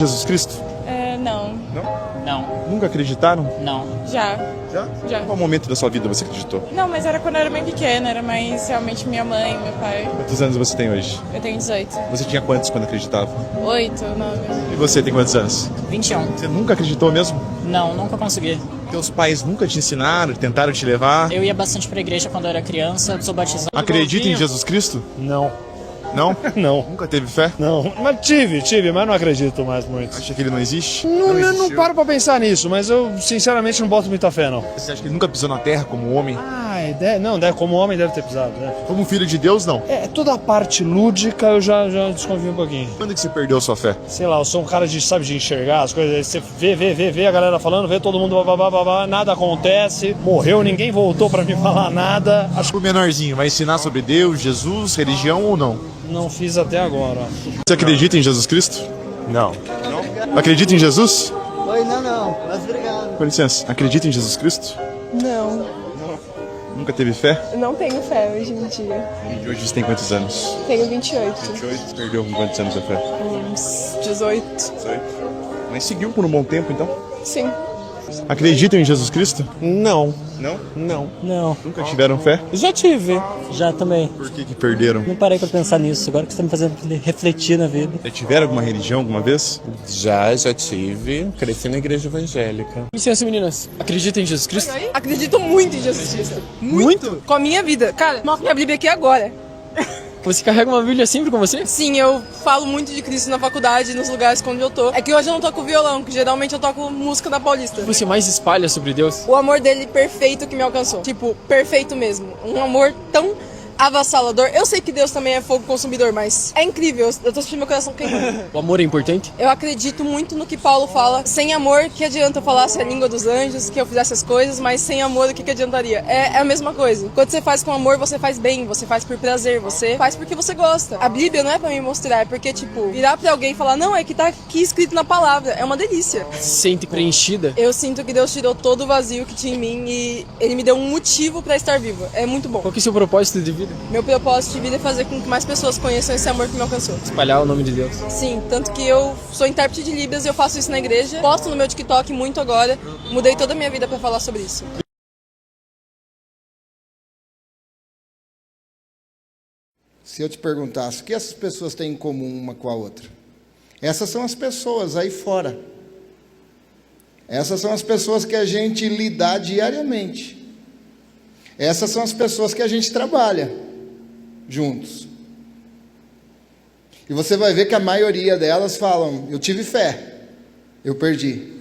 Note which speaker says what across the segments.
Speaker 1: Jesus Cristo?
Speaker 2: Não.
Speaker 1: Não?
Speaker 3: Não,
Speaker 1: Nunca acreditaram?
Speaker 3: não.
Speaker 2: Já.
Speaker 1: Já? Em qual momento da sua vida você acreditou?
Speaker 2: Não, mas era quando eu era bem pequena, era mais realmente minha mãe, meu pai.
Speaker 1: Quantos anos você tem hoje?
Speaker 2: Eu tenho 18.
Speaker 1: Você tinha quantos quando acreditava?
Speaker 2: 8, 9.
Speaker 1: E você tem quantos anos?
Speaker 3: 21.
Speaker 1: Você nunca acreditou mesmo?
Speaker 3: Não, nunca consegui.
Speaker 1: Teus pais nunca te ensinaram, tentaram te levar?
Speaker 3: Eu ia bastante pra igreja quando eu era criança, sou batizado.
Speaker 1: Acredita em Jesus Cristo?
Speaker 4: Não,
Speaker 1: Não?
Speaker 4: não,
Speaker 1: Nunca teve fé?
Speaker 4: não. Mas tive, mas não acredito mais muito.
Speaker 1: Acha que ele não existe?
Speaker 4: Eu não
Speaker 1: existiu?
Speaker 4: paro pra pensar nisso, mas eu sinceramente não boto muita fé, não.
Speaker 1: Você acha que ele nunca pisou na terra como homem?
Speaker 4: Como homem deve ter pisado, né?
Speaker 1: Como filho de Deus, não.
Speaker 4: Toda a parte lúdica eu já desconfio um pouquinho.
Speaker 1: Quando que você perdeu a sua fé?
Speaker 4: Sei lá, eu sou um cara de enxergar as coisas. Você vê a galera falando, vê todo mundo, babá, nada acontece, morreu, ninguém voltou pra me falar nada. Acho
Speaker 1: O menorzinho vai ensinar sobre Deus, Jesus, religião ou não?
Speaker 4: que não fiz até agora.
Speaker 1: Você acredita em Jesus Cristo?
Speaker 4: Não.
Speaker 1: Acredita em Jesus?
Speaker 5: Oi, não, mas obrigado.
Speaker 1: Com licença, acredita em Jesus Cristo?
Speaker 2: Não,
Speaker 1: Nunca teve fé?
Speaker 2: não tenho fé hoje em dia.
Speaker 1: E hoje você tem quantos anos?
Speaker 2: Tenho 28.
Speaker 1: 28. Perdeu com quantos anos a fé?
Speaker 2: Uns 18.
Speaker 1: 18. Mas seguiu por um bom tempo, então?
Speaker 2: Sim.
Speaker 1: Acreditam em Jesus Cristo?
Speaker 6: Não,
Speaker 1: Não?
Speaker 6: não.
Speaker 3: Não,
Speaker 1: Nunca tiveram fé?
Speaker 6: Já tive.
Speaker 3: já também.
Speaker 1: Por que perderam?
Speaker 3: Não parei pra pensar nisso, agora que você tá me fazendo refletir na vida.
Speaker 1: Já tiveram alguma religião alguma vez?
Speaker 6: Já tive. Cresci na igreja evangélica.
Speaker 7: Licença, meninas. Acredita em Jesus Cristo?
Speaker 8: Acredito muito em Jesus Cristo. Muito? Com a minha vida. Cara, mostra minha Bíblia aqui agora.
Speaker 7: Você carrega uma Bíblia sempre com você?
Speaker 8: Sim, eu falo muito de Cristo na faculdade, nos lugares onde eu tô. É que hoje eu não toco violão, que geralmente eu toco música da Paulista.
Speaker 7: Você mais espalha sobre Deus?
Speaker 8: O amor dele perfeito que me alcançou. Tipo, perfeito mesmo. Um amor tão avassalador. Eu sei que Deus também é fogo consumidor, mas é incrível. Eu tô sentindo meu coração queimando.
Speaker 7: O amor é importante?
Speaker 8: Eu acredito muito no que Paulo fala. Sem amor, que adianta eu falasse a língua dos anjos, que eu fizesse as coisas, mas sem amor, o que adiantaria? É a mesma coisa. Quando você faz com amor, você faz bem, você faz por prazer, você faz porque você gosta. A Bíblia não é pra me mostrar, é porque, tipo, virar pra alguém e falar, não, é que tá aqui escrito na palavra. É uma delícia.
Speaker 7: Se sente preenchida?
Speaker 8: Eu sinto que Deus tirou todo o vazio que tinha em mim e Ele me deu um motivo pra estar viva. É muito bom.
Speaker 7: Qual que é o seu propósito de vida?
Speaker 8: Meu propósito de vida é fazer com que mais pessoas conheçam esse amor que me alcançou.
Speaker 7: Espalhar o nome de Deus.
Speaker 8: Sim, tanto que eu sou intérprete de Libras e eu faço isso na igreja. Posto no meu TikTok muito agora. Mudei toda a minha vida pra falar sobre isso.
Speaker 5: Se eu te perguntasse, o que essas pessoas têm em comum uma com a outra? Essas são as pessoas aí fora. Essas são as pessoas que a gente lida diariamente. Essas são as pessoas que a gente trabalha juntos. E você vai ver que a maioria delas falam, eu tive fé, eu perdi.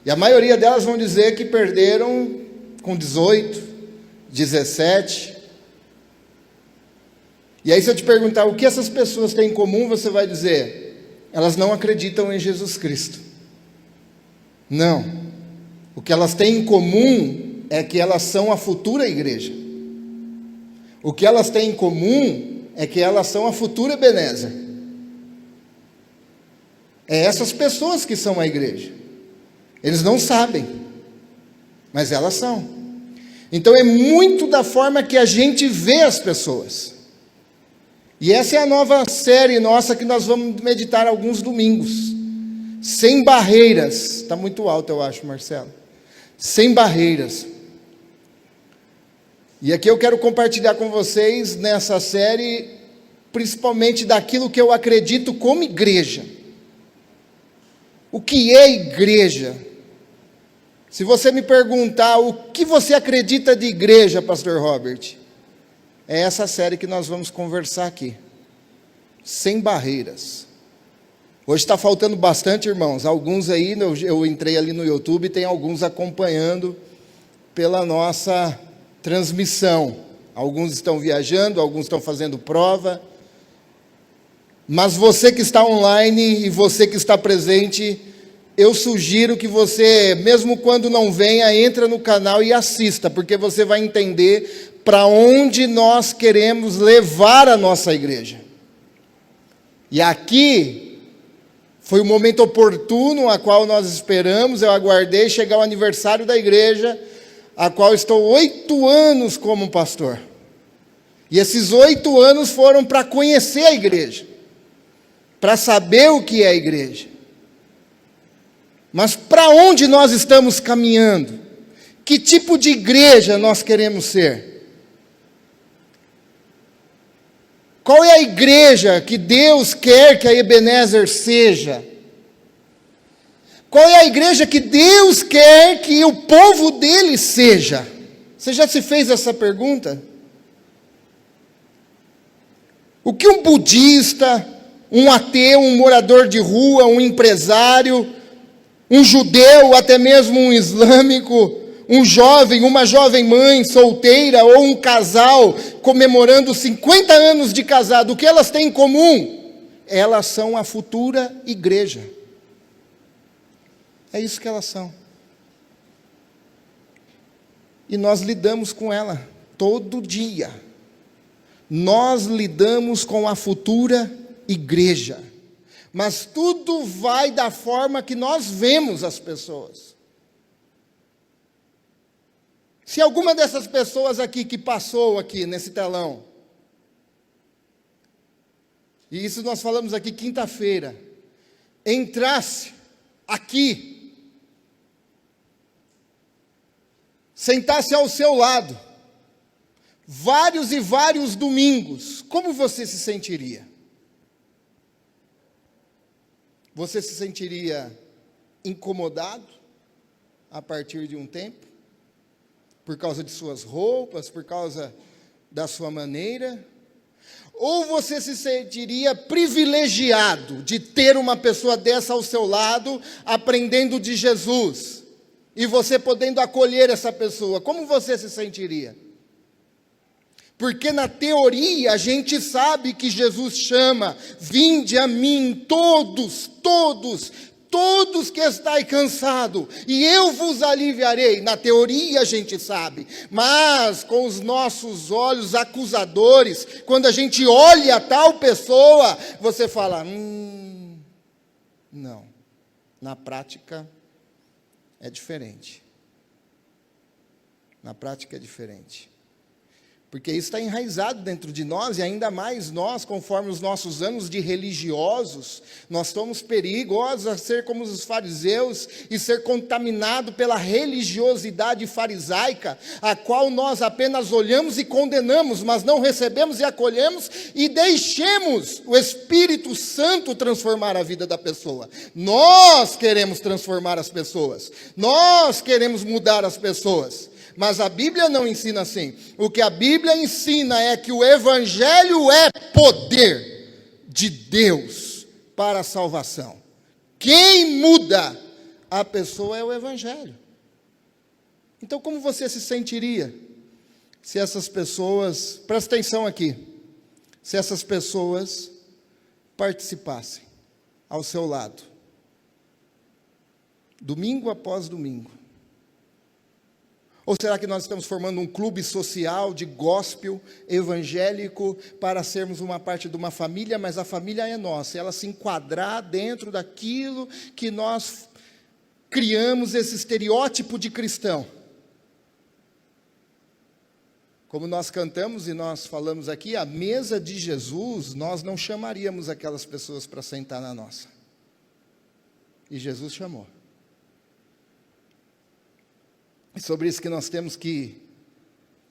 Speaker 5: E a maioria delas vão dizer que perderam com 18, 17. E aí se eu te perguntar o que essas pessoas têm em comum, você vai dizer, elas não acreditam em Jesus Cristo. Não. O que elas têm em comum é que elas são a futura igreja. O que elas têm em comum é que elas são a futura Ebenezer. É essas pessoas que são a igreja. Eles não sabem, mas elas são. Então é muito da forma que a gente vê as pessoas. E essa é a nova série nossa que nós vamos meditar alguns domingos. Sem barreiras. Está muito alto, eu acho, Marcelo. Sem barreiras. E aqui eu quero compartilhar com vocês nessa série, principalmente daquilo que eu acredito como igreja. O que é igreja? Se você me perguntar o que você acredita de igreja, Pastor Robert, é essa série que nós vamos conversar aqui. Sem barreiras. Hoje está faltando bastante, irmãos. Alguns aí, eu entrei ali no YouTube, tem alguns acompanhando pela nossa transmissão. Alguns estão viajando, alguns estão fazendo prova. Mas você que está online e você que está presente, eu sugiro que você, mesmo quando não venha, entra no canal e assista, porque você vai entender para onde nós queremos levar a nossa igreja. E aqui foi o momento oportuno a qual nós esperamos, eu aguardei chegar o aniversário da igreja, a qual estou 8 anos como pastor. E esses 8 anos foram para conhecer a igreja, para saber o que é a igreja. Mas para onde nós estamos caminhando? Que tipo de igreja nós queremos ser? Qual é a igreja que Deus quer que a Ebenezer seja? Qual é a igreja que Deus quer que o povo dele seja? Você já se fez essa pergunta? O que um budista, um ateu, um morador de rua, um empresário, um judeu, até mesmo um islâmico, um jovem, uma jovem mãe solteira ou um casal comemorando 50 anos de casado, o que elas têm em comum? Elas são a futura igreja. É isso que elas são. E nós lidamos com ela todo dia. Nós lidamos com a futura igreja. Mas tudo vai da forma que nós vemos as pessoas. Se alguma dessas pessoas aqui que passou aqui nesse telão, e isso nós falamos aqui quinta-feira, entrasse aqui, sentasse ao seu lado, vários e vários domingos, como você se sentiria? Você se sentiria incomodado a partir de um tempo? Por causa de suas roupas, por causa da sua maneira? Ou você se sentiria privilegiado de ter uma pessoa dessa ao seu lado, aprendendo de Jesus, e você podendo acolher essa pessoa? Como você se sentiria? Porque na teoria a gente sabe que Jesus chama: vinde a mim todos que estáis cansados, e eu vos aliviarei. Na teoria a gente sabe, mas com os nossos olhos acusadores, quando a gente olha tal pessoa, você fala, não, na prática é diferente. Na prática é diferente. Porque isso está enraizado dentro de nós, e ainda mais nós, conforme os nossos anos de religiosos, nós estamos perigosos a ser como os fariseus e ser contaminado pela religiosidade farisaica, a qual nós apenas olhamos e condenamos, mas não recebemos e acolhemos, e deixemos o Espírito Santo transformar a vida da pessoa. Nós queremos transformar as pessoas, nós queremos mudar as pessoas. Mas a Bíblia não ensina assim. O que a Bíblia ensina é que o Evangelho é poder de Deus para a salvação. Quem muda a pessoa é o Evangelho. Então, como você se sentiria se essas pessoas, presta atenção aqui, se essas pessoas participassem ao seu lado, domingo após domingo? Ou será que nós estamos formando um clube social de gospel evangélico para sermos uma parte de uma família, mas a família é nossa, ela se enquadrar dentro daquilo que nós criamos, esse estereótipo de cristão? Como nós cantamos e nós falamos aqui, a mesa de Jesus, nós não chamaríamos aquelas pessoas para sentar na nossa. E Jesus chamou. É sobre isso que nós temos que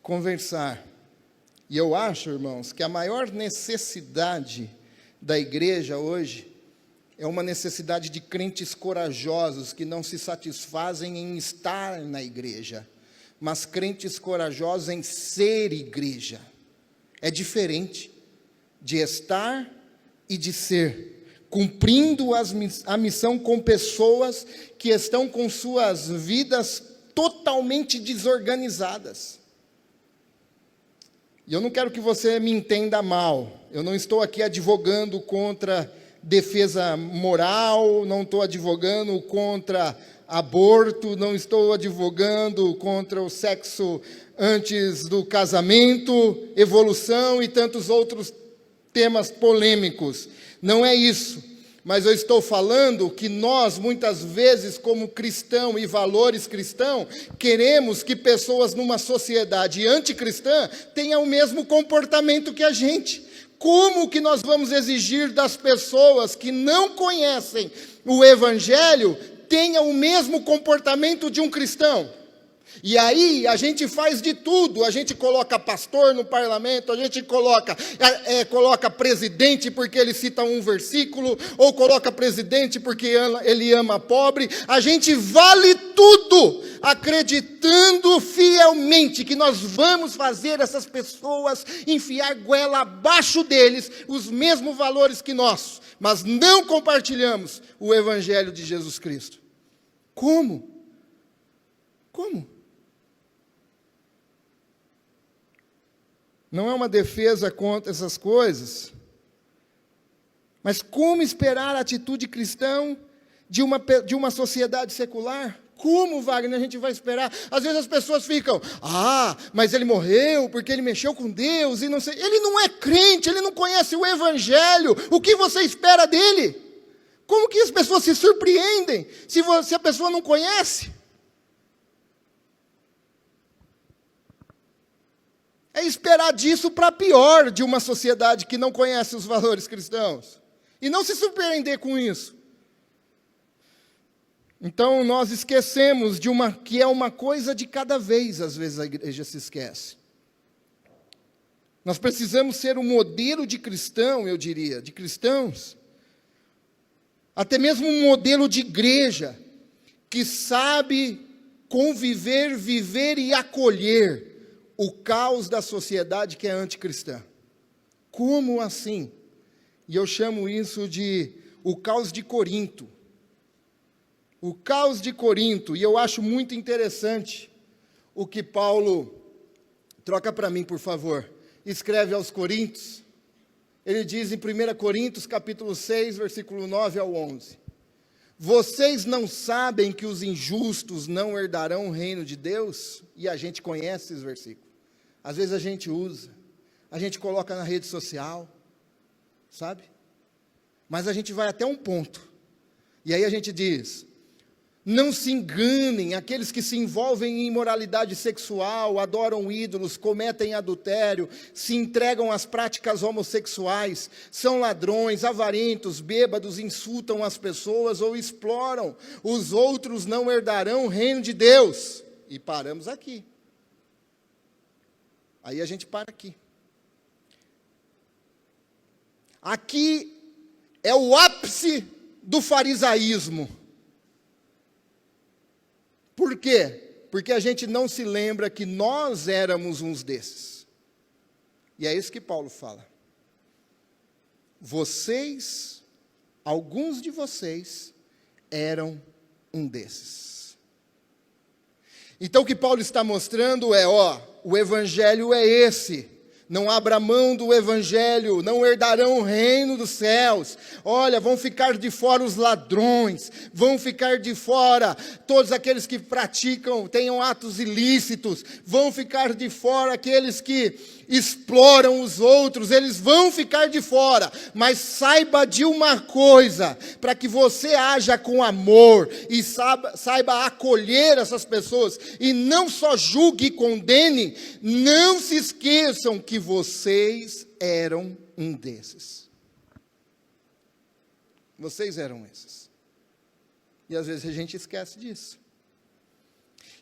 Speaker 5: conversar. E eu acho, irmãos, que a maior necessidade da igreja hoje é uma necessidade de crentes corajosos que não se satisfazem em estar na igreja, mas crentes corajosos em ser igreja. É diferente de estar e de ser, cumprindo a missão com pessoas que estão com suas vidas totalmente desorganizadas. E eu não quero que você me entenda mal. Eu não estou aqui advogando contra defesa moral, não estou advogando contra aborto, não estou advogando contra o sexo antes do casamento, evolução e tantos outros temas polêmicos. Não é isso. Mas eu estou falando que nós, muitas vezes, como cristão e valores cristãos, queremos que pessoas numa sociedade anticristã tenham o mesmo comportamento que a gente. Como que nós vamos exigir das pessoas que não conhecem o Evangelho tenha o mesmo comportamento de um cristão. E aí a gente faz de tudo, a gente coloca pastor no parlamento, a gente coloca presidente porque ele cita um versículo, ou coloca presidente porque ele ama pobre, a gente vale tudo, acreditando fielmente que nós vamos fazer essas pessoas enfiar goela abaixo deles, os mesmos valores que nós, mas não compartilhamos o evangelho de Jesus Cristo. Como? Não é uma defesa contra essas coisas, mas como esperar a atitude cristã de uma sociedade secular? Como, Wagner, a gente vai esperar? Às vezes as pessoas ficam, mas ele morreu porque ele mexeu com Deus, e não sei. Ele não é crente, ele não conhece o evangelho, o que você espera dele? Como que as pessoas se surpreendem se a pessoa não conhece? É esperar disso para pior de uma sociedade que não conhece os valores cristãos. E não se surpreender com isso. Então nós esquecemos que é uma coisa de cada vez, às vezes a igreja se esquece. Nós precisamos ser um modelo de cristão, eu diria, de cristãos. Até mesmo um modelo de igreja que sabe conviver, viver e acolher o caos da sociedade que é anticristã. Como assim? E eu chamo isso de o caos de Corinto. O caos de Corinto. E eu acho muito interessante o que Paulo, troca para mim, por favor, escreve aos Coríntios. Ele diz em 1 Coríntios, capítulo 6, versículo 9 ao 11. Vocês não sabem que os injustos não herdarão o reino de Deus? E a gente conhece esses versículos. Às vezes a gente usa, a gente coloca na rede social, sabe? Mas a gente vai até um ponto. E aí a gente diz, não se enganem, aqueles que se envolvem em imoralidade sexual, adoram ídolos, cometem adultério, se entregam às práticas homossexuais, são ladrões, avarentos, bêbados, insultam as pessoas ou exploram. Os outros não herdarão o reino de Deus. E paramos aqui. Aí a gente para aqui. Aqui é o ápice do farisaísmo. Por quê? Porque a gente não se lembra que nós éramos uns desses. E é isso que Paulo fala. Vocês, alguns de vocês, eram um desses. Então o que Paulo está mostrando é, o evangelho é esse. Não abra mão do evangelho, não herdarão o reino dos céus. Olha, vão ficar de fora os ladrões, vão ficar de fora todos aqueles que tenham atos ilícitos, vão ficar de fora aqueles que exploram os outros, eles vão ficar de fora. Mas saiba de uma coisa, para que você haja com amor e saiba acolher essas pessoas, e não só julgue e condene, não se esqueçam que vocês eram um desses. Vocês eram esses. E às vezes a gente esquece disso.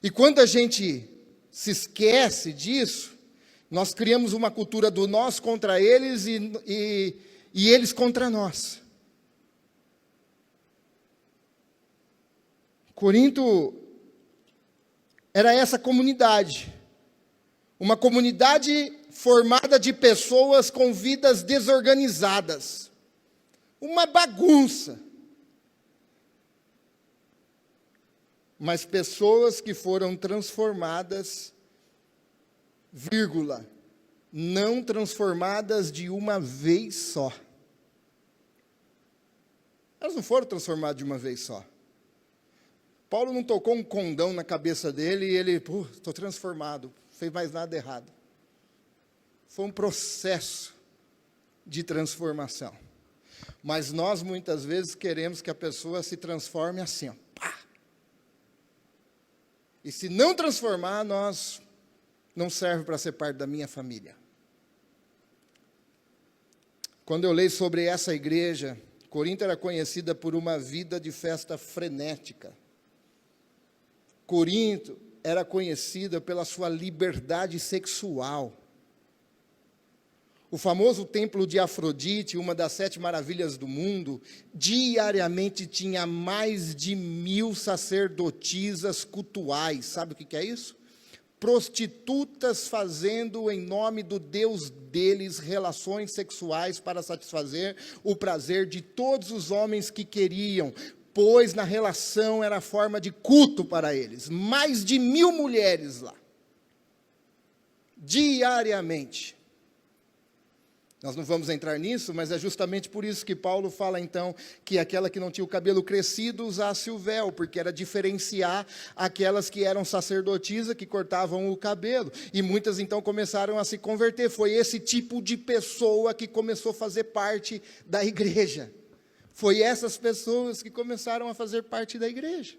Speaker 5: E quando a gente se esquece disso, nós criamos uma cultura do nós contra eles e eles contra nós. Corinto era essa comunidade. Uma comunidade formada de pessoas com vidas desorganizadas. Uma bagunça. Mas pessoas que foram transformadas, não transformadas de uma vez só. Elas não foram transformadas de uma vez só. Paulo não tocou um condão na cabeça dele e ele, estou transformado, não fez mais nada errado. Foi um processo de transformação. Mas nós muitas vezes queremos que a pessoa se transforme assim, pá. E se não transformar, nós não serve para ser parte da minha família. Quando eu leio sobre essa igreja Corinto era conhecida por uma vida de festa frenética. Corinto era conhecida pela sua liberdade sexual. O famoso templo de Afrodite, uma das 7 maravilhas do mundo, diariamente tinha mais de 1000 sacerdotisas cultuais. Sabe o que é isso? Prostitutas fazendo em nome do Deus deles relações sexuais para satisfazer o prazer de todos os homens que queriam, pois na relação era forma de culto para eles. Mais de 1000 mulheres lá, diariamente. Nós não vamos entrar nisso, mas é justamente por isso que Paulo fala, então, que aquela que não tinha o cabelo crescido usasse o véu, porque era diferenciar aquelas que eram sacerdotisas, que cortavam o cabelo. E muitas, então, começaram a se converter. Foi esse tipo de pessoa que começou a fazer parte da igreja. Foi essas pessoas que começaram a fazer parte da igreja.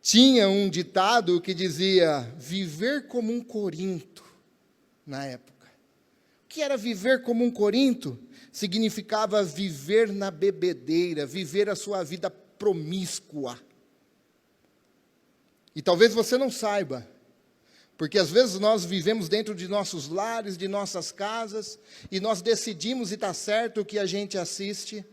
Speaker 5: Tinha um ditado que dizia, viver como um Corinto, na época. O que era viver como um Corinto? Significava viver na bebedeira, viver a sua vida promíscua. E talvez você não saiba, porque às vezes nós vivemos dentro de nossos lares, de nossas casas, e nós decidimos, e está certo, o que a gente assiste.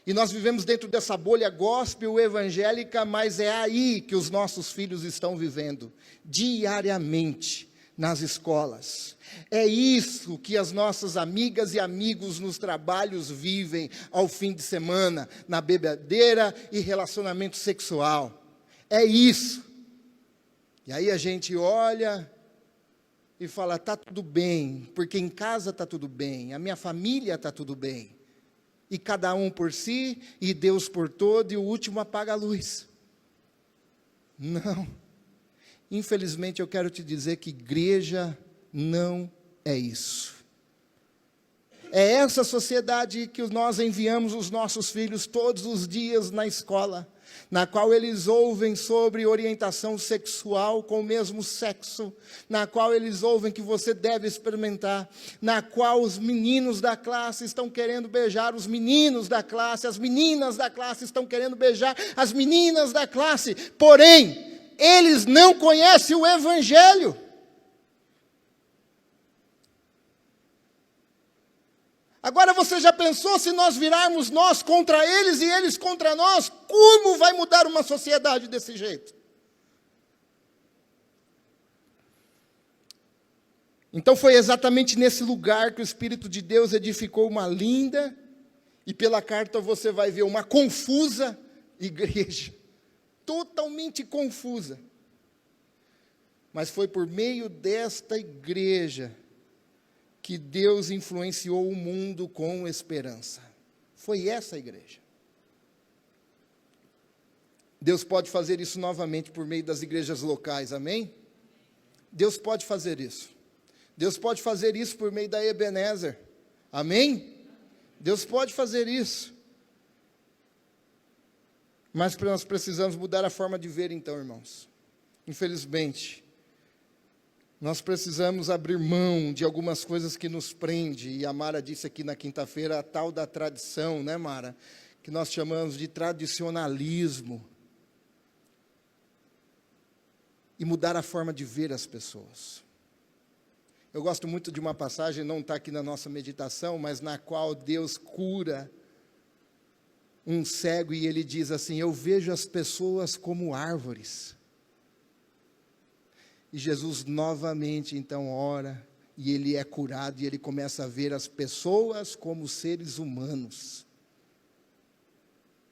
Speaker 5: E nós vivemos dentro dessa bolha gospel evangélica, mas é aí que os nossos filhos estão vivendo, diariamente, nas escolas. É isso que as nossas amigas e amigos nos trabalhos vivem ao fim de semana, na bebedeira e relacionamento sexual. É isso. E aí a gente olha e fala, está tudo bem, porque em casa está tudo bem, a minha família está tudo bem. E cada um por si, e Deus por todo, e o último apaga a luz. Não. Infelizmente, eu quero te dizer que igreja não é isso. É essa sociedade que nós enviamos os nossos filhos todos os dias na escola, na qual eles ouvem sobre orientação sexual com o mesmo sexo, na qual eles ouvem que você deve experimentar, na qual os meninos da classe estão querendo beijar os meninos da classe, as meninas da classe estão querendo beijar as meninas da classe, porém, eles não conhecem o Evangelho. Agora você já pensou, se nós virarmos nós contra eles e eles contra nós, como vai mudar uma sociedade desse jeito? Então foi exatamente nesse lugar que o Espírito de Deus edificou uma linda, e pela carta você vai ver uma confusa igreja, totalmente confusa. Mas foi por meio desta igreja que Deus influenciou o mundo com esperança. Foi essa a igreja. Deus pode fazer isso novamente por meio das igrejas locais, amém? Deus pode fazer isso. Deus pode fazer isso por meio da Ebenezer, amém? Deus pode fazer isso. Mas nós precisamos mudar a forma de ver então, irmãos. Infelizmente, nós precisamos abrir mão de algumas coisas que nos prende, e a Mara disse aqui na quinta-feira, a tal da tradição, né, Mara? Que nós chamamos de tradicionalismo. E mudar a forma de ver as pessoas. Eu gosto muito de uma passagem, não está aqui na nossa meditação, mas na qual Deus cura um cego e ele diz assim, eu vejo as pessoas como árvores. E Jesus novamente, então, ora, e ele é curado, e ele começa a ver as pessoas como seres humanos.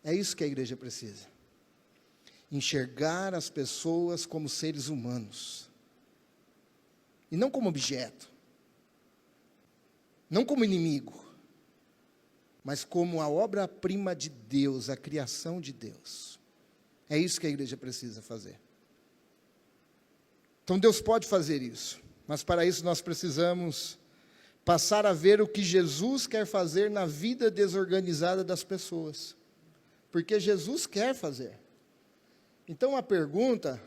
Speaker 5: É isso que a igreja precisa. Enxergar as pessoas como seres humanos. E não como objeto. Não como inimigo. Mas como a obra-prima de Deus, a criação de Deus. É isso que a igreja precisa fazer. Então Deus pode fazer isso, mas para isso nós precisamos passar a ver o que Jesus quer fazer na vida desorganizada das pessoas, porque Jesus quer fazer. Então a pergunta,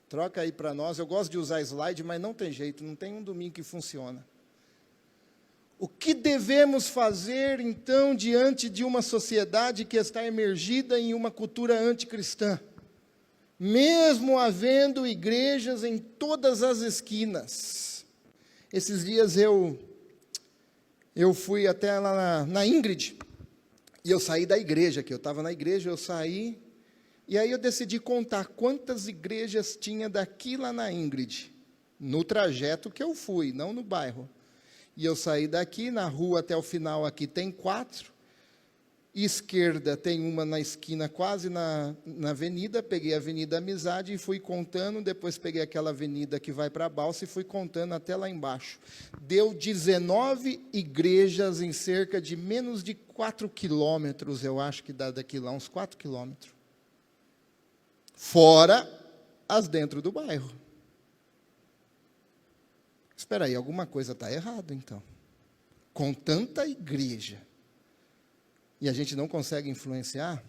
Speaker 5: troca aí para nós, eu gosto de usar slide, mas não tem jeito, não tem um domingo que funciona. O que devemos fazer, então, diante de uma sociedade que está emergida em uma cultura anticristã? Mesmo havendo igrejas em todas as esquinas. Esses dias eu fui até lá na Ingrid, e eu saí da igreja, que eu estava na igreja, eu saí, e aí eu decidi contar quantas igrejas tinha daqui lá na Ingrid, no trajeto que eu fui, não no bairro. E eu saí daqui, na rua até o final aqui tem 4, esquerda tem uma na esquina quase na avenida, peguei a Avenida Amizade e fui contando, depois peguei aquela avenida que vai para a Balsa e fui contando até lá embaixo. Deu 19 igrejas em cerca de menos de 4 quilômetros, eu acho que dá daqui lá, uns 4 quilômetros. Fora as dentro do bairro. Espera aí, alguma coisa está errada, então. Com tanta igreja, e a gente não consegue influenciar,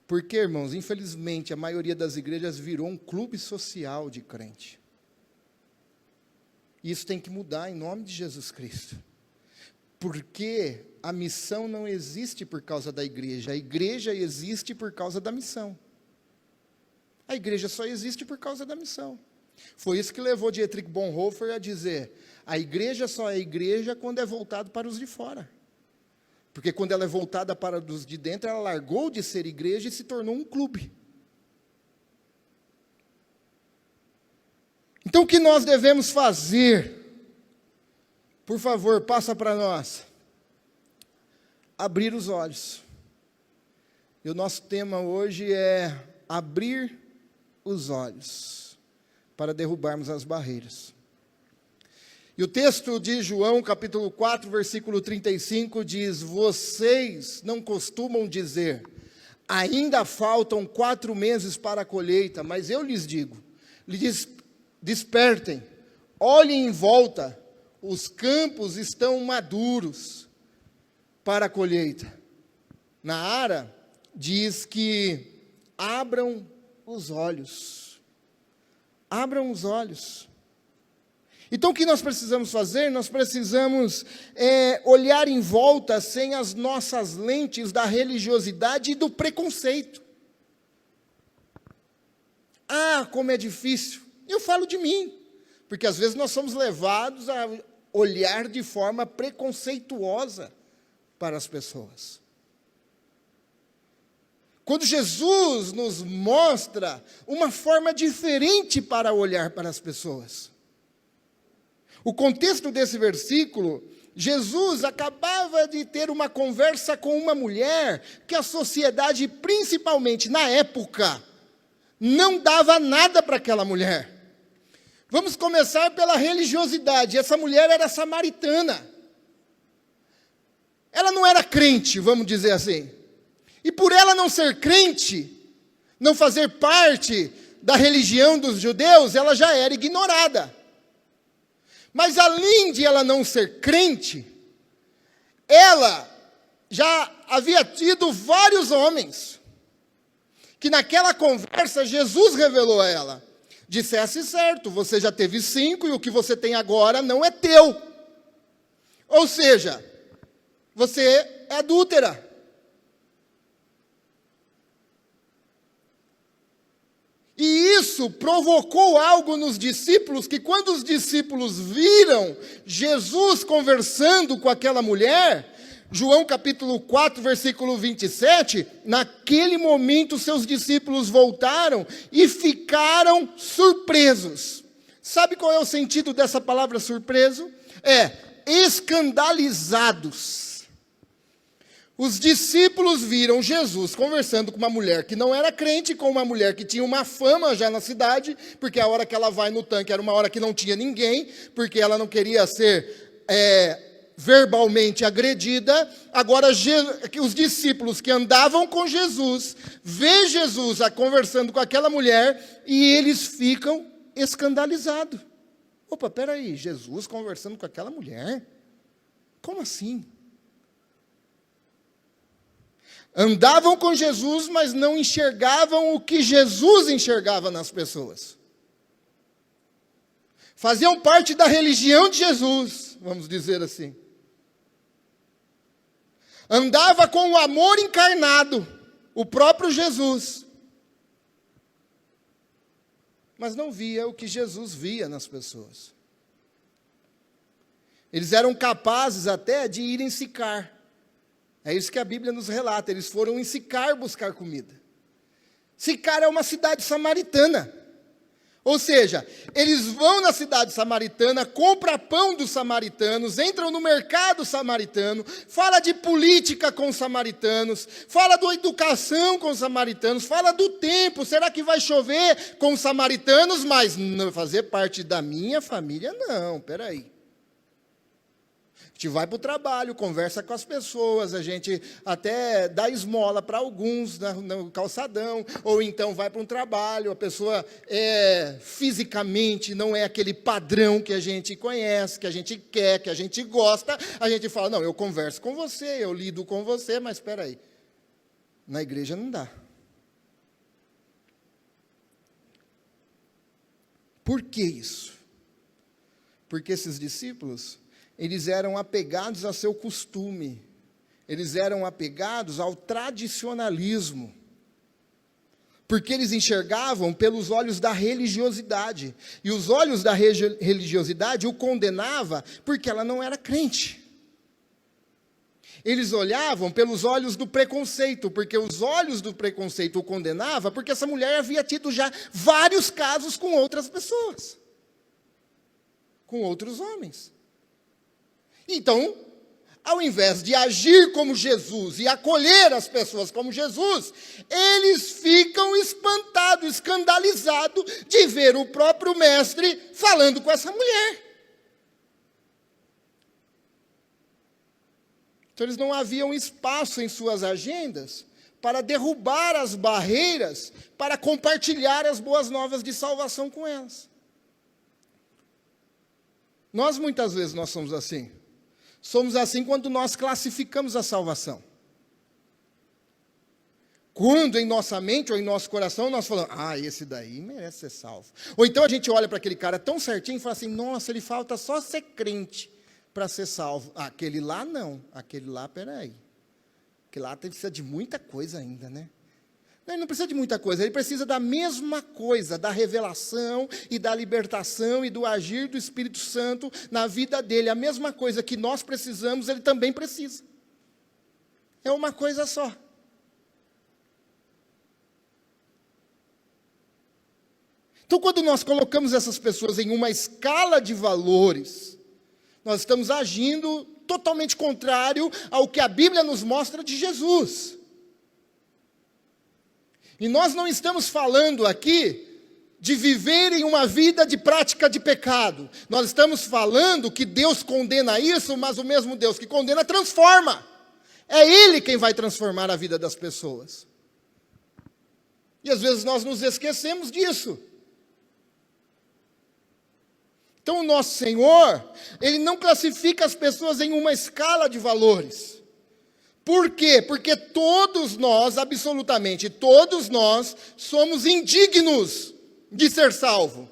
Speaker 5: porque, irmãos, infelizmente, a maioria das igrejas virou um clube social de crente. Isso tem que mudar em nome de Jesus Cristo. Porque a missão não existe por causa da igreja, a igreja existe por causa da missão. A igreja só existe por causa da missão. Foi isso que levou Dietrich Bonhoeffer a dizer: a igreja só é igreja quando é voltado para os de fora. Porque quando ela é voltada para os de dentro, ela largou de ser igreja e se tornou um clube. Então o que nós devemos fazer? Por favor, passa para nós. Abrir os olhos. E o nosso tema hoje é abrir os olhos, para derrubarmos as barreiras. E o texto de João, capítulo 4, versículo 35, diz: vocês não costumam dizer, ainda faltam 4 meses para a colheita, mas eu lhes digo, despertem, olhem em volta, os campos estão maduros para a colheita. Na Ara, diz que abram os olhos. Abram os olhos. Então, o que nós precisamos fazer? Nós precisamos olhar em volta sem as nossas lentes da religiosidade e do preconceito. Ah, como é difícil. Eu falo de mim, porque às vezes nós somos levados a olhar de forma preconceituosa para as pessoas. Quando Jesus nos mostra uma forma diferente para olhar para as pessoas. O contexto desse versículo, Jesus acabava de ter uma conversa com uma mulher que a sociedade, principalmente na época, não dava nada para aquela mulher. Vamos começar pela religiosidade. Essa mulher era samaritana. Ela não era crente, vamos dizer assim. E por ela não ser crente, não fazer parte da religião dos judeus, ela já era ignorada. Mas além de ela não ser crente, ela já havia tido vários homens, que naquela conversa Jesus revelou a ela: dissesse certo, você já teve 5 e o que você tem agora não é teu. Ou seja, você é adúltera. E isso provocou algo nos discípulos, que quando os discípulos viram Jesus conversando com aquela mulher, João capítulo 4, versículo 27, naquele momento seus discípulos voltaram e ficaram surpresos. Sabe qual é o sentido dessa palavra surpreso? É escandalizados. Os discípulos viram Jesus conversando com uma mulher que não era crente, com uma mulher que tinha uma fama já na cidade, porque a hora que ela vai no tanque era uma hora que não tinha ninguém, porque ela não queria ser verbalmente agredida. Agora, os discípulos que andavam com Jesus, vê Jesus conversando com aquela mulher, e eles ficam escandalizados. Opa, peraí, Jesus conversando com aquela mulher? Como assim? Andavam com Jesus, mas não enxergavam o que Jesus enxergava nas pessoas. Faziam parte da religião de Jesus, vamos dizer assim. andava com o amor encarnado, o próprio Jesus, mas não via o que Jesus via nas pessoas. Eles eram capazes até de ir em Sicar. É isso que a Bíblia nos relata. Eles foram em Sicar buscar comida. Sicar é uma cidade samaritana. Ou seja, eles vão na cidade samaritana, compram pão dos samaritanos, entram no mercado samaritano, fala de política com os samaritanos, fala da educação com os samaritanos, fala do tempo, será que vai chover com os samaritanos, mas não fazer parte da minha família, não, peraí. A gente vai para o trabalho, conversa com as pessoas, a gente até dá esmola para alguns no calçadão, ou então vai para um trabalho, a pessoa fisicamente não é aquele padrão que a gente conhece, que a gente quer, que a gente gosta, a gente fala, não, eu converso com você, eu lido com você, mas espera aí, na igreja não dá. Por que isso? Porque esses discípulos, eles eram apegados a seu costume, eles eram apegados ao tradicionalismo, porque eles enxergavam pelos olhos da religiosidade, e os olhos da religiosidade o condenava porque ela não era crente. Eles olhavam pelos olhos do preconceito, porque os olhos do preconceito o condenava, porque essa mulher havia tido já vários casos com outras pessoas, com outros homens. Então, ao invés de agir como Jesus e acolher as pessoas como Jesus, eles ficam espantados, escandalizados de ver o próprio mestre falando com essa mulher. Então, eles não haviam espaço em suas agendas para derrubar as barreiras, para compartilhar as boas novas de salvação com elas. Nós, muitas vezes, nós somos assim. Somos assim quando nós classificamos a salvação. Quando em nossa mente ou em nosso coração nós falamos, esse daí merece ser salvo. Ou então a gente olha para aquele cara tão certinho e fala assim, nossa, ele falta só ser crente para ser salvo. Aquele lá não, aquele lá, peraí. Aquele lá precisa de muita coisa ainda, né? Ele não precisa de muita coisa, ele precisa da mesma coisa, da revelação e da libertação e do agir do Espírito Santo na vida dele. A mesma coisa que nós precisamos, ele também precisa. É uma coisa só. Então, quando nós colocamos essas pessoas em uma escala de valores, nós estamos agindo totalmente contrário ao que a Bíblia nos mostra de Jesus. E nós não estamos falando aqui de viverem uma vida de prática de pecado. Nós estamos falando que Deus condena isso, mas o mesmo Deus que condena transforma. É Ele quem vai transformar a vida das pessoas. E às vezes nós nos esquecemos disso. Então o nosso Senhor, Ele não classifica as pessoas em uma escala de valores. Por quê? Porque todos nós, absolutamente todos nós, somos indignos de ser salvo.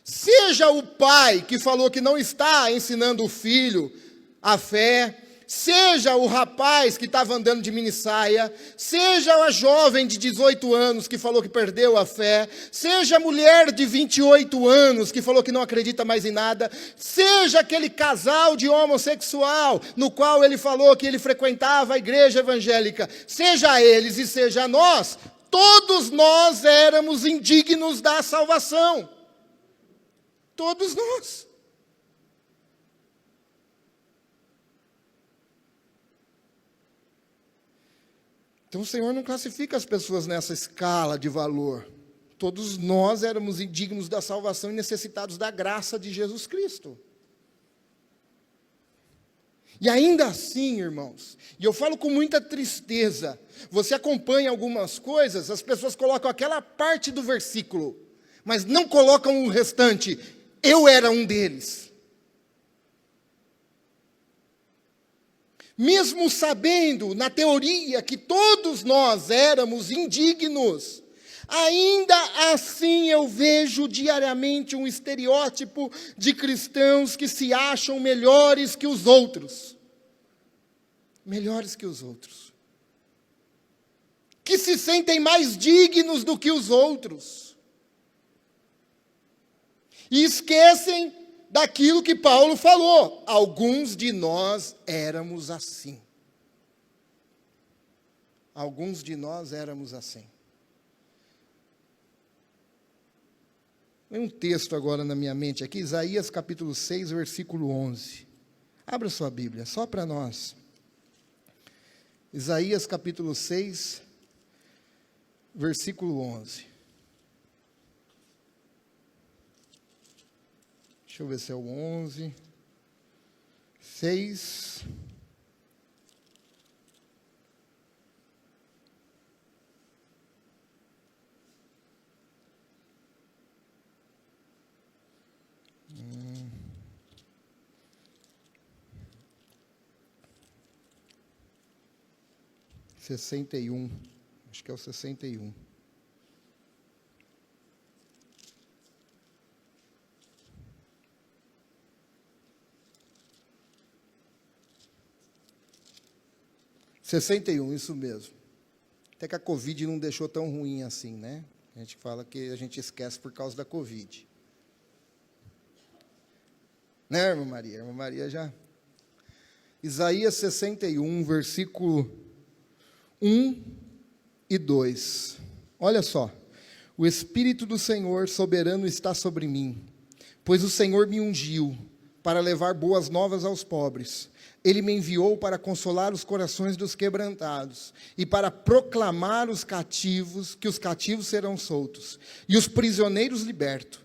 Speaker 5: Seja o pai que falou que não está ensinando o filho a fé, seja o rapaz que estava andando de minissaia, seja a jovem de 18 anos que falou que perdeu a fé, seja a mulher de 28 anos que falou que não acredita mais em nada, seja aquele casal de homossexual no qual ele falou que ele frequentava a igreja evangélica, seja eles e seja nós, todos nós éramos indignos da salvação. Todos nós. Então o Senhor não classifica as pessoas nessa escala de valor. Todos nós éramos indignos da salvação e necessitados da graça de Jesus Cristo. E ainda assim, irmãos, e eu falo com muita tristeza, você acompanha algumas coisas, as pessoas colocam aquela parte do versículo, mas não colocam o restante. Eu era um deles. Mesmo sabendo, na teoria, que todos nós éramos indignos, ainda assim eu vejo diariamente um estereótipo de cristãos que se acham melhores que os outros. melhores que os outros, que se sentem mais dignos do que os outros, e esquecem daquilo que Paulo falou. Alguns de nós éramos assim. Alguns de nós éramos assim. Tem um texto agora na minha mente aqui, Isaías capítulo 6, versículo 11. Abra sua Bíblia, só para nós. Isaías capítulo 6, versículo 11. Deixa eu ver se é o 11. 6. — 61, acho que é o 61. Isso mesmo. Até que a Covid não deixou tão ruim assim, né? A gente fala que a gente esquece por causa da Covid. Né, irmã Maria? A irmã Maria já... Isaías 61, versículo 1 e 2. Olha só. O Espírito do Senhor soberano está sobre mim, pois o Senhor me ungiu para levar boas novas aos pobres. Ele me enviou para consolar os corações dos quebrantados e para proclamar os cativos, que os cativos serão soltos e os prisioneiros libertos.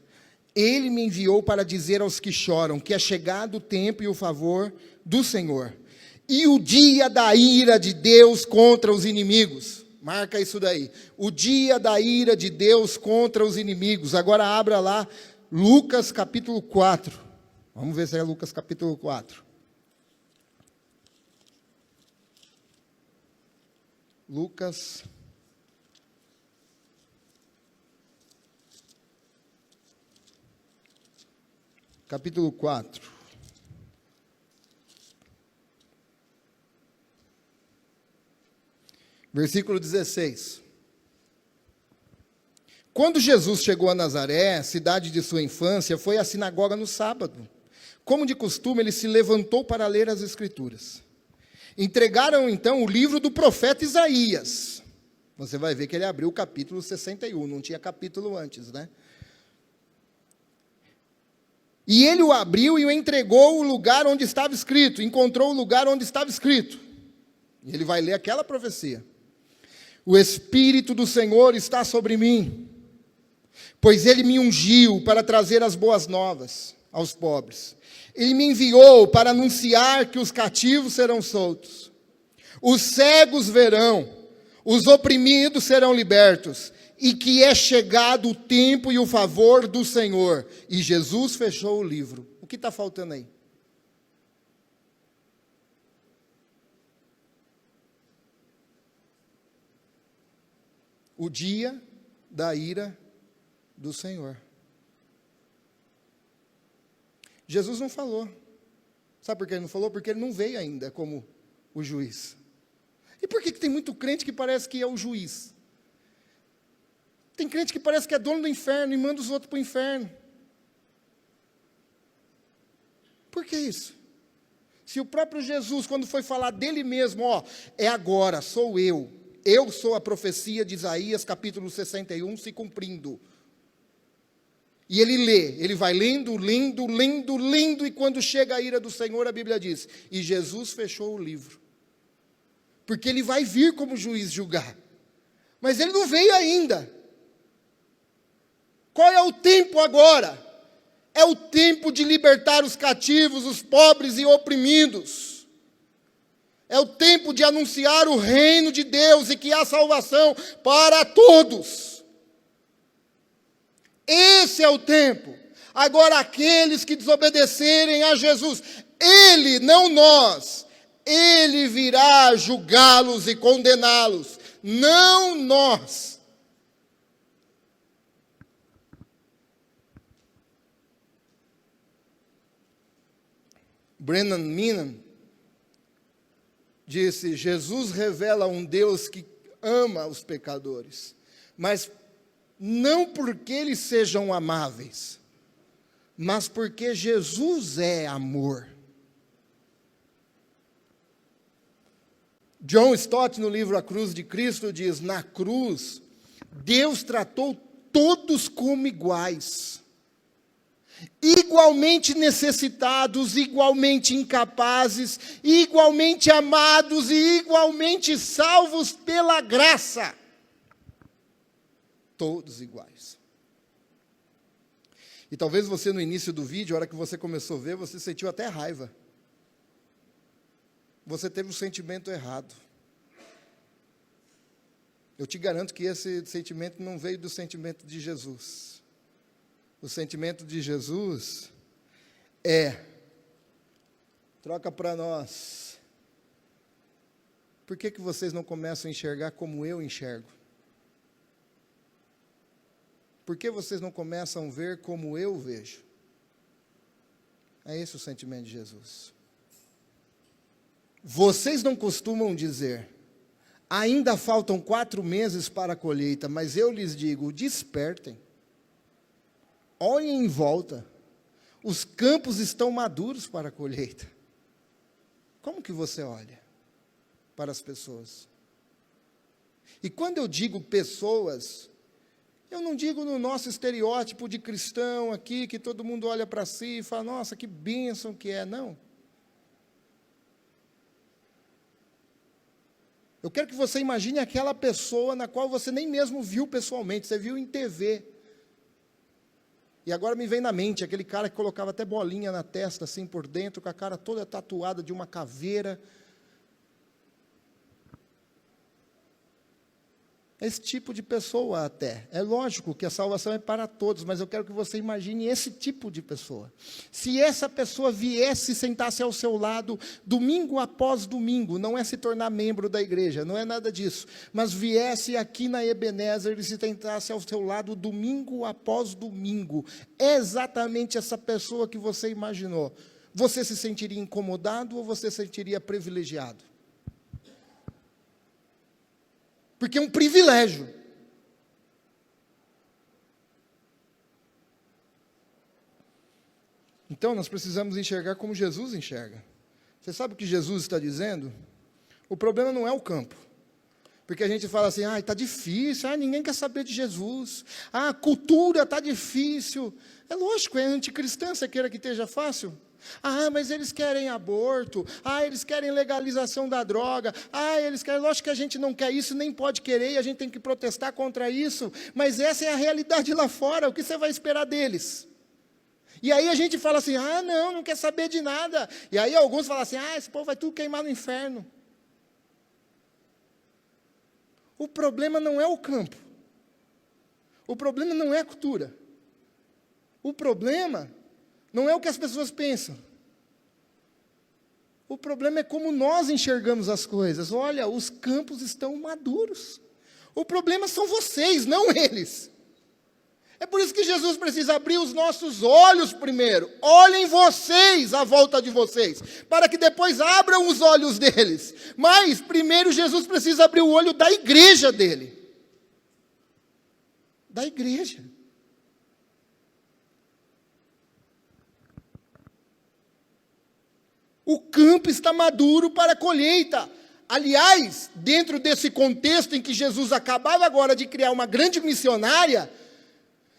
Speaker 5: Ele me enviou para dizer aos que choram que é chegado o tempo e o favor do Senhor, e o dia da ira de Deus contra os inimigos. Marca isso daí. O dia da ira de Deus contra os inimigos. Agora abra lá Lucas capítulo 4. Vamos ver se é Lucas capítulo 4. Lucas capítulo 4. Versículo 16. Quando Jesus chegou a Nazaré, cidade de sua infância, foi à sinagoga no sábado. Como de costume, ele se levantou para ler as Escrituras. Entregaram então o livro do profeta Isaías. Você vai ver que ele abriu o capítulo 61, não tinha capítulo antes, né? E ele o abriu e o entregou o lugar onde estava escrito, encontrou o lugar onde estava escrito. E ele vai ler aquela profecia. O Espírito do Senhor está sobre mim, pois ele me ungiu para trazer as boas novas aos pobres. Ele me enviou para anunciar que os cativos serão soltos, os cegos verão, os oprimidos serão libertos, e que é chegado o tempo e o favor do Senhor. E Jesus fechou o livro. O que está faltando aí? O dia da ira do Senhor. Jesus não falou. Sabe por que ele não falou? Porque ele não veio ainda como o juiz. E por que tem muito crente que parece que é o juiz? Tem crente que parece que é dono do inferno e manda os outros para o inferno. Por que isso? Se o próprio Jesus, quando foi falar dele mesmo, é agora, sou eu sou a profecia de Isaías, capítulo 61, se cumprindo. E ele lê, ele vai lendo, e quando chega a ira do Senhor, a Bíblia diz, e Jesus fechou o livro. Porque ele vai vir como juiz julgar. Mas ele não veio ainda. Qual é o tempo agora? É o tempo de libertar os cativos, os pobres e oprimidos. É o tempo de anunciar o reino de Deus e que há salvação para todos. Esse é o tempo. Agora, aqueles que desobedecerem a Jesus, Ele, não nós, Ele virá julgá-los e condená-los, não nós. Brennan Minnan disse: Jesus revela um Deus que ama os pecadores, mas não porque eles sejam amáveis, mas porque Jesus é amor. John Stott, no livro A Cruz de Cristo, diz: na cruz, Deus tratou todos como iguais, igualmente necessitados, igualmente incapazes, igualmente amados e igualmente salvos pela graça. Todos iguais. E talvez você, no início do vídeo, a hora que você começou a ver, você sentiu até raiva. Você teve um sentimento errado. Eu te garanto que esse sentimento não veio do sentimento de Jesus. O sentimento de Jesus é: troca para nós. Por que vocês não começam a enxergar como eu enxergo? Por que vocês não começam a ver como eu vejo? É esse o sentimento de Jesus. Vocês não costumam dizer: ainda faltam 4 meses para a colheita, mas eu lhes digo: despertem, olhem em volta, os campos estão maduros para a colheita. Como que você olha para as pessoas? E quando eu digo pessoas, eu não digo no nosso estereótipo de cristão aqui, que todo mundo olha para si e fala: nossa, que bênção que é, não. Eu quero que você imagine aquela pessoa na qual você nem mesmo viu pessoalmente, você viu em TV. E agora me vem na mente aquele cara que colocava até bolinha na testa, assim por dentro, com a cara toda tatuada de uma caveira. Esse tipo de pessoa até. É lógico que a salvação é para todos, mas eu quero que você imagine esse tipo de pessoa. Se essa pessoa viesse e sentasse ao seu lado, domingo após domingo, não é se tornar membro da igreja, não é nada disso, mas viesse aqui na Ebenezer e se sentasse ao seu lado domingo após domingo, é exatamente essa pessoa que você imaginou. Você se sentiria incomodado ou você se sentiria privilegiado? Porque é um privilégio. Então, nós precisamos enxergar como Jesus enxerga. Você sabe o que Jesus está dizendo? O problema não é o campo. Porque a gente fala assim: está difícil, ninguém quer saber de Jesus. A cultura está difícil. É lógico, é anticristã, você queira que esteja fácil. Mas eles querem aborto, eles querem legalização da droga, eles querem, lógico que a gente não quer isso, nem pode querer, e a gente tem que protestar contra isso, mas essa é a realidade lá fora, o que você vai esperar deles? E aí a gente fala assim: não quer saber de nada, e aí alguns falam assim: esse povo vai tudo queimar no inferno. O problema não é o campo, o problema não é a cultura, o problema não é o que as pessoas pensam. O problema é como nós enxergamos as coisas. Olha, os campos estão maduros. O problema são vocês, não eles. É por isso que Jesus precisa abrir os nossos olhos primeiro. Olhem vocês à volta de vocês, para que depois abram os olhos deles. Mas primeiro Jesus precisa abrir o olho da igreja dele. Da igreja. O campo está maduro para a colheita. Aliás, dentro desse contexto em que Jesus acabava agora de criar uma grande missionária,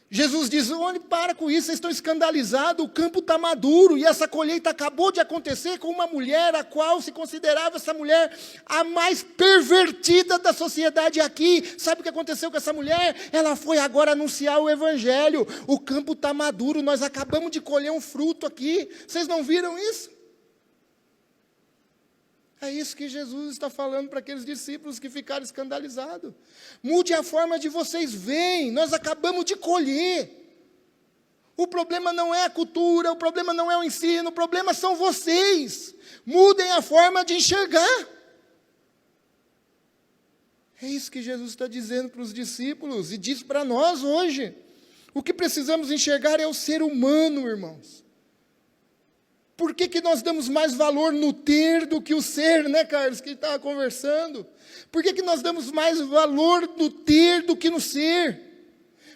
Speaker 5: Jesus diz: olha, para com isso, vocês estão escandalizados, o campo está maduro, e essa colheita acabou de acontecer com uma mulher, a qual se considerava essa mulher a mais pervertida da sociedade aqui. Sabe o que aconteceu com essa mulher? Ela foi agora anunciar o evangelho. O campo está maduro, nós acabamos de colher um fruto aqui. Vocês não viram isso? É isso que Jesus está falando para aqueles discípulos que ficaram escandalizados. Mude a forma de vocês verem, nós acabamos de colher. O problema não é a cultura, o problema não é o ensino, o problema são vocês. Mudem a forma de enxergar. É isso que Jesus está dizendo para os discípulos e diz para nós hoje. O que precisamos enxergar é o ser humano, irmãos. Por que que nós damos mais valor no ter do que o ser, né, Carlos, que a gente estava conversando? Por que que nós damos mais valor no ter do que no ser?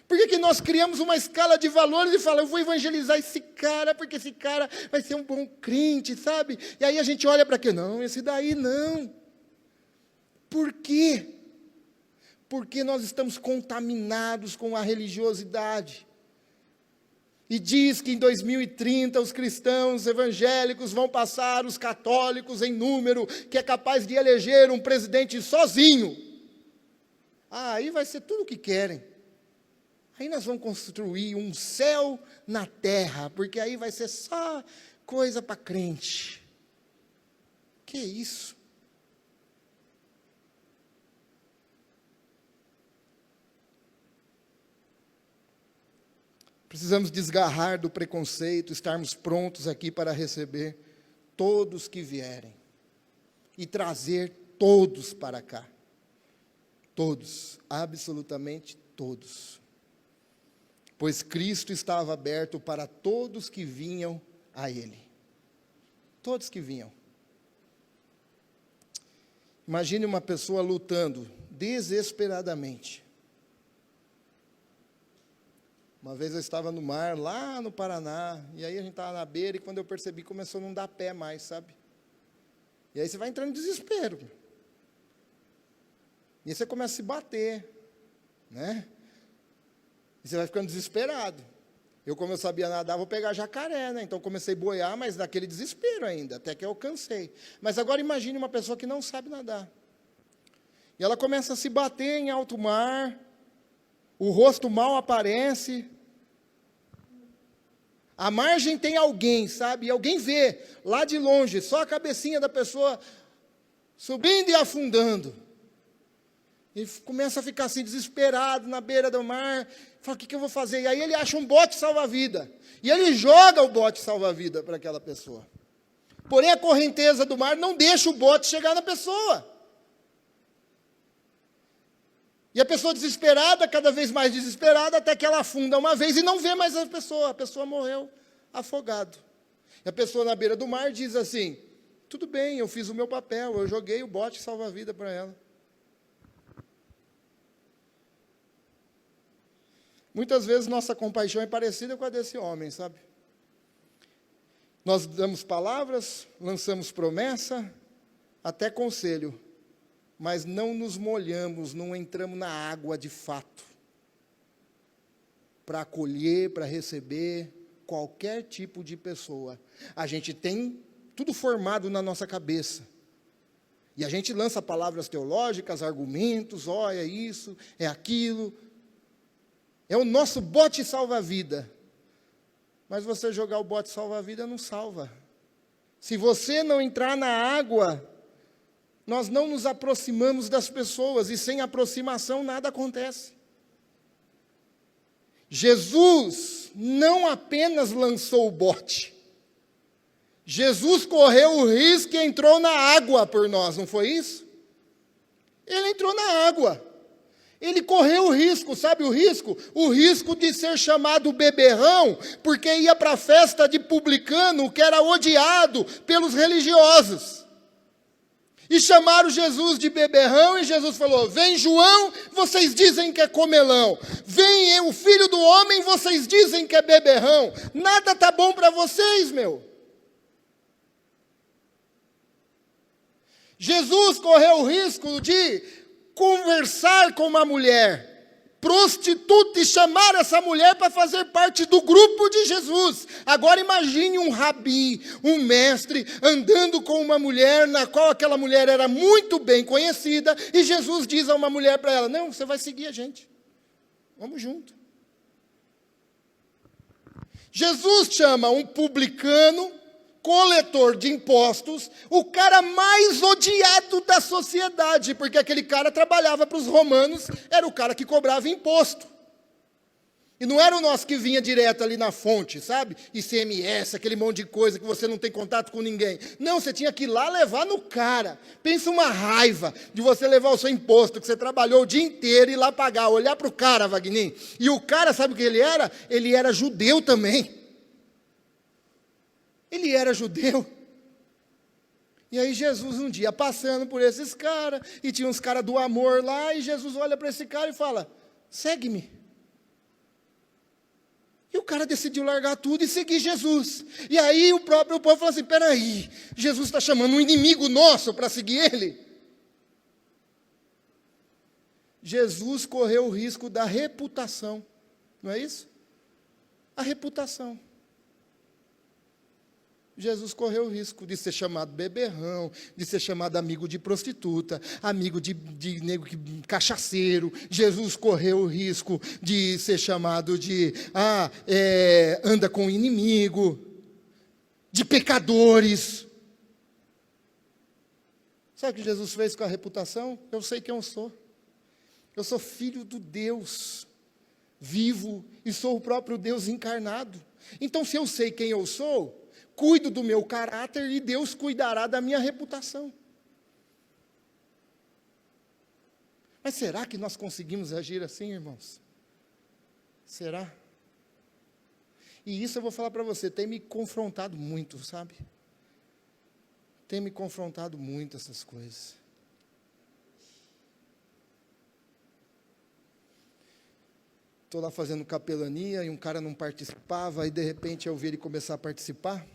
Speaker 5: Por que que nós criamos uma escala de valores e falamos, eu vou evangelizar esse cara, porque esse cara vai ser um bom crente, sabe? E aí a gente olha para quê? Não, esse daí não. Por quê? Porque nós estamos contaminados com a religiosidade. E diz que em 2030 os cristãos evangélicos vão passar os católicos em número, que é capaz de eleger um presidente sozinho. Aí vai ser tudo o que querem. Aí nós vamos construir um céu na terra, porque aí vai ser só coisa para crente. Que isso? Precisamos desgarrar do preconceito, estarmos prontos aqui para receber todos que vierem e trazer todos para cá. Todos, absolutamente todos. Pois Cristo estava aberto para todos que vinham a Ele. Todos que vinham. Imagine uma pessoa lutando desesperadamente. Uma vez eu estava no mar, lá no Paraná, e aí a gente estava na beira, e quando eu percebi, começou a não dar pé mais, sabe? E aí você vai entrando em desespero. E aí você começa a se bater, né? E você vai ficando desesperado. Eu, como eu sabia nadar, vou pegar jacaré, né? Então comecei a boiar, mas daquele desespero ainda, até que eu cansei. Mas agora imagine uma pessoa que não sabe nadar. E ela começa a se bater em alto mar, o rosto mal aparece. À margem tem alguém, sabe? E alguém vê, lá de longe, só a cabecinha da pessoa subindo e afundando. E começa a ficar assim, desesperado, na beira do mar. Fala, o que eu vou fazer? E aí ele acha um bote salva-vida. E ele joga o bote salva-vida para aquela pessoa. Porém, a correnteza do mar não deixa o bote chegar na pessoa. E a pessoa desesperada, cada vez mais desesperada, até que ela afunda uma vez e não vê mais a pessoa morreu afogado. E a pessoa na beira do mar diz assim, tudo bem, eu fiz o meu papel, eu joguei o bote salva-vida para ela. Muitas vezes nossa compaixão é parecida com a desse homem, sabe? Nós damos palavras, lançamos promessa, até conselho, mas não nos molhamos, não entramos na água de fato, para acolher, para receber qualquer tipo de pessoa. A gente tem tudo formado na nossa cabeça, e a gente lança palavras teológicas, argumentos, é isso, é aquilo, é o nosso bote salva-vida, mas você jogar o bote salva-vida não salva. Se você não entrar na água, nós não nos aproximamos das pessoas, e sem aproximação nada acontece. Jesus não apenas lançou o bote, Jesus correu o risco e entrou na água por nós, não foi isso? Ele entrou na água, ele correu o risco, sabe o risco? O risco de ser chamado beberrão, porque ia para a festa de publicano, que era odiado pelos religiosos. E chamaram Jesus de beberrão, e Jesus falou, vem João, vocês dizem que é comelão. Vem o Filho do Homem, vocês dizem que é beberrão. Nada está bom para vocês, meu. Jesus correu o risco de conversar com uma mulher prostituta e chamar essa mulher para fazer parte do grupo de Jesus. Agora imagine um rabi, um mestre, andando com uma mulher, na qual aquela mulher era muito bem conhecida, e Jesus diz a uma mulher para ela, não, você vai seguir a gente, vamos junto. Jesus chama um publicano, coletor de impostos, o cara mais odiado da sociedade, porque aquele cara trabalhava para os romanos, era o cara que cobrava imposto. E não era o nosso que vinha direto ali na fonte, sabe? ICMS, aquele monte de coisa que você não tem contato com ninguém. Não, você tinha que ir lá levar no cara. Pensa uma raiva de você levar o seu imposto, que você trabalhou o dia inteiro, e ir lá pagar, olhar para o cara, Wagner. E o cara, sabe o que ele era? Ele era judeu também. Ele era judeu. E aí Jesus um dia passando por esses caras, e tinha uns caras do amor lá, e Jesus olha para esse cara e fala, segue-me. E o cara decidiu largar tudo e seguir Jesus. E aí o próprio povo falou assim, peraí, Jesus está chamando um inimigo nosso para seguir ele? Jesus correu o risco da reputação, não é isso? A reputação. Jesus correu o risco de ser chamado beberrão, de ser chamado amigo de prostituta, amigo de nego cachaceiro. Jesus correu o risco de ser chamado de, anda com o inimigo, de pecadores. Sabe o que Jesus fez com a reputação? Eu sei quem eu sou. Eu sou filho do Deus vivo e sou o próprio Deus encarnado. Então, se eu sei quem eu sou, cuido do meu caráter e Deus cuidará da minha reputação. Mas será que nós conseguimos agir assim, irmãos? Será? E isso eu vou falar para você, tem me confrontado muito, sabe? Tem me confrontado muito essas coisas. Estou lá fazendo capelania e um cara não participava, e de repente eu vi ele começar a participar.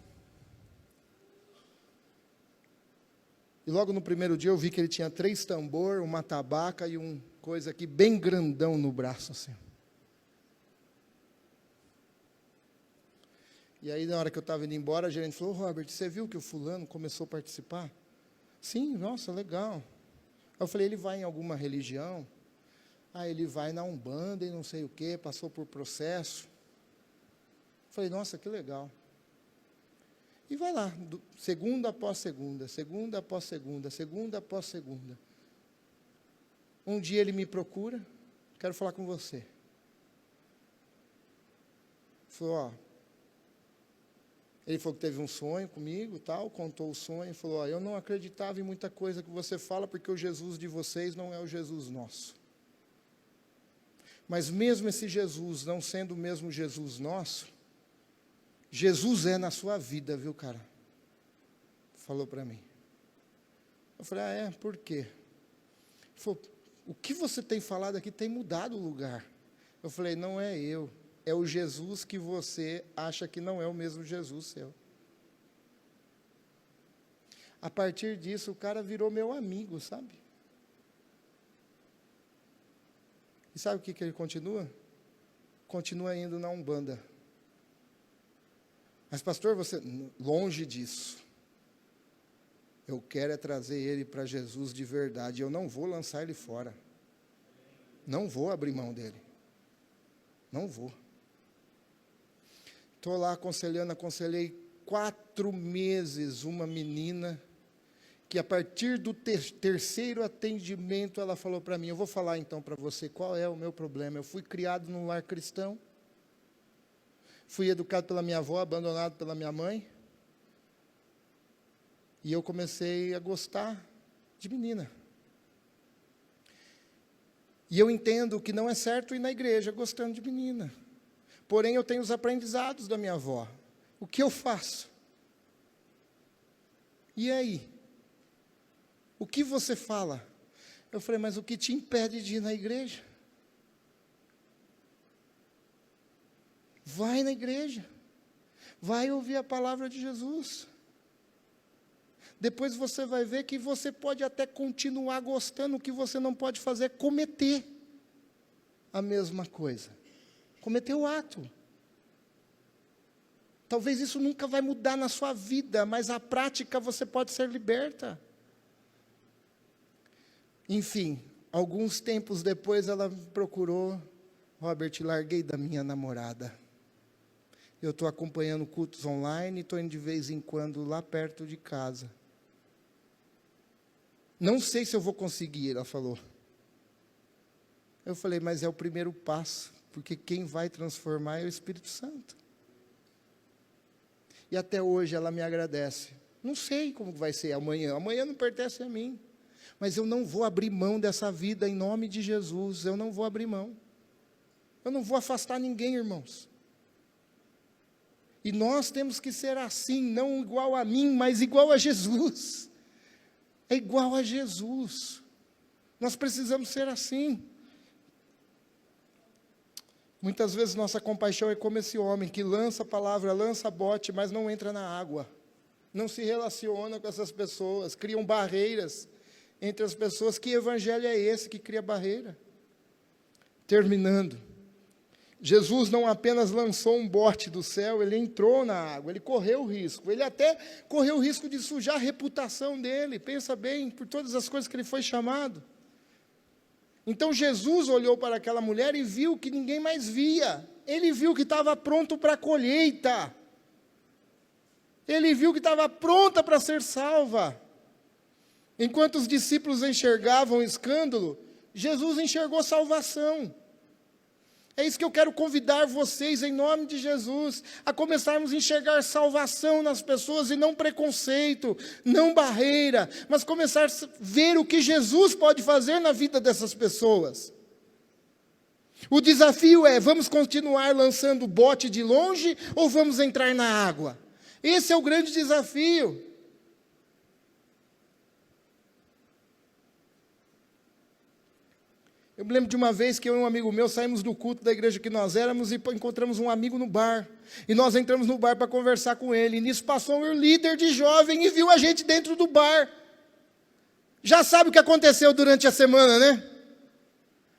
Speaker 5: E logo no primeiro dia eu vi que ele tinha 3 tambor, uma tabaca e um coisa aqui bem grandão no braço, assim. E aí na hora que eu estava indo embora, a gerente falou, Robert, você viu que o fulano começou a participar? Sim, nossa, legal. Eu falei, ele vai em alguma religião? Ele vai na Umbanda e não sei o quê, passou por processo. Eu falei, nossa, que legal. E vai lá, segunda após segunda, segunda após segunda, segunda após segunda. Um dia ele me procura, quero falar com você. Ele falou que teve um sonho comigo, tal, contou o sonho, falou, eu não acreditava em muita coisa que você fala, porque o Jesus de vocês não é o Jesus nosso. Mas mesmo esse Jesus não sendo o mesmo Jesus nosso, Jesus é na sua vida, viu, cara? Falou para mim. Eu falei, por quê? Ele falou, o que você tem falado aqui tem mudado o lugar. Eu falei, não é eu, é o Jesus que você acha que não é o mesmo Jesus seu. A partir disso, o cara virou meu amigo, sabe? E sabe o que ele continua? Continua indo na Umbanda. Mas pastor, você, longe disso. Eu quero trazer ele para Jesus de verdade. Eu não vou lançar ele fora. Não vou abrir mão dele. Não vou. Estou lá aconselhei 4 meses uma menina, que a partir do terceiro atendimento, ela falou para mim, eu vou falar então para você qual é o meu problema. Eu fui criado num lar cristão, fui educado pela minha avó, abandonado pela minha mãe, e eu comecei a gostar de menina. E eu entendo que não é certo ir na igreja gostando de menina. Porém, eu tenho os aprendizados da minha avó. O que eu faço? E aí? O que você fala? Eu falei, mas o que te impede de ir na igreja? Vai na igreja. Vai ouvir a palavra de Jesus. Depois você vai ver que você pode até continuar gostando, o que você não pode fazer é cometer a mesma coisa. Cometer o ato. Talvez isso nunca vai mudar na sua vida, mas a prática você pode ser liberta. Enfim, alguns tempos depois ela me procurou, Robert, larguei da minha namorada. Eu estou acompanhando cultos online, estou indo de vez em quando lá perto de casa. Não sei se eu vou conseguir, ela falou. Eu falei, mas é o primeiro passo, porque quem vai transformar é o Espírito Santo. E até hoje ela me agradece. Não sei como vai ser amanhã, amanhã não pertence a mim. Mas eu não vou abrir mão dessa vida em nome de Jesus, eu não vou abrir mão. Eu não vou afastar ninguém, irmãos. E nós temos que ser assim, não igual a mim, mas igual a Jesus. É igual a Jesus. Nós precisamos ser assim. Muitas vezes nossa compaixão é como esse homem que lança a palavra, lança bote, mas não entra na água. Não se relaciona com essas pessoas, criam barreiras entre as pessoas. Que evangelho é esse que cria barreira? Terminando. Jesus não apenas lançou um bote do céu, ele entrou na água, ele correu o risco. Ele até correu o risco de sujar a reputação dele. Pensa bem, por todas as coisas que ele foi chamado. Então Jesus olhou para aquela mulher e viu que ninguém mais via. Ele viu que estava pronto para a colheita. Ele viu que estava pronta para ser salva. Enquanto os discípulos enxergavam o escândalo, Jesus enxergou salvação. É isso que eu quero convidar vocês, em nome de Jesus, a começarmos a enxergar salvação nas pessoas e não preconceito, não barreira, mas começar a ver o que Jesus pode fazer na vida dessas pessoas. O desafio é, vamos continuar lançando bote de longe ou vamos entrar na água? Esse é o grande desafio. Eu me lembro de uma vez que eu e um amigo meu saímos do culto da igreja que nós éramos e encontramos um amigo no bar. E nós entramos no bar para conversar com ele. E nisso passou um líder de jovem e viu a gente dentro do bar. Já sabe o que aconteceu durante a semana, né?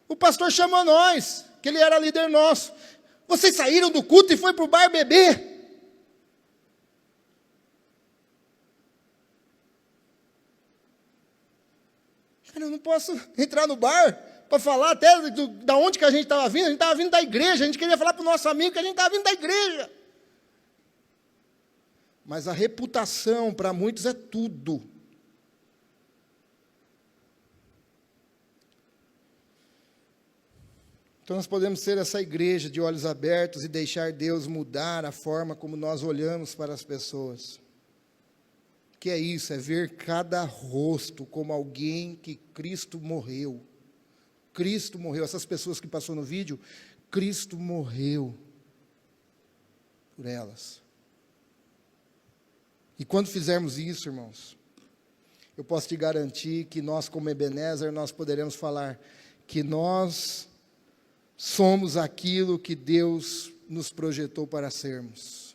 Speaker 5: O pastor chamou nós, que ele era líder nosso. Vocês saíram do culto e foi para o bar beber? Cara, eu não posso entrar no bar para falar até da onde que a gente estava vindo. A gente estava vindo da igreja, a gente queria falar para o nosso amigo que a gente estava vindo da igreja. Mas a reputação para muitos é tudo. Então nós podemos ser essa igreja de olhos abertos e deixar Deus mudar a forma como nós olhamos para as pessoas. Que é isso, é ver cada rosto como alguém que Cristo morreu. Cristo morreu. Essas pessoas que passou no vídeo, Cristo morreu por elas. E quando fizermos isso, irmãos, eu posso te garantir que nós, como Ebenezer, nós poderemos falar que nós somos aquilo que Deus nos projetou para sermos.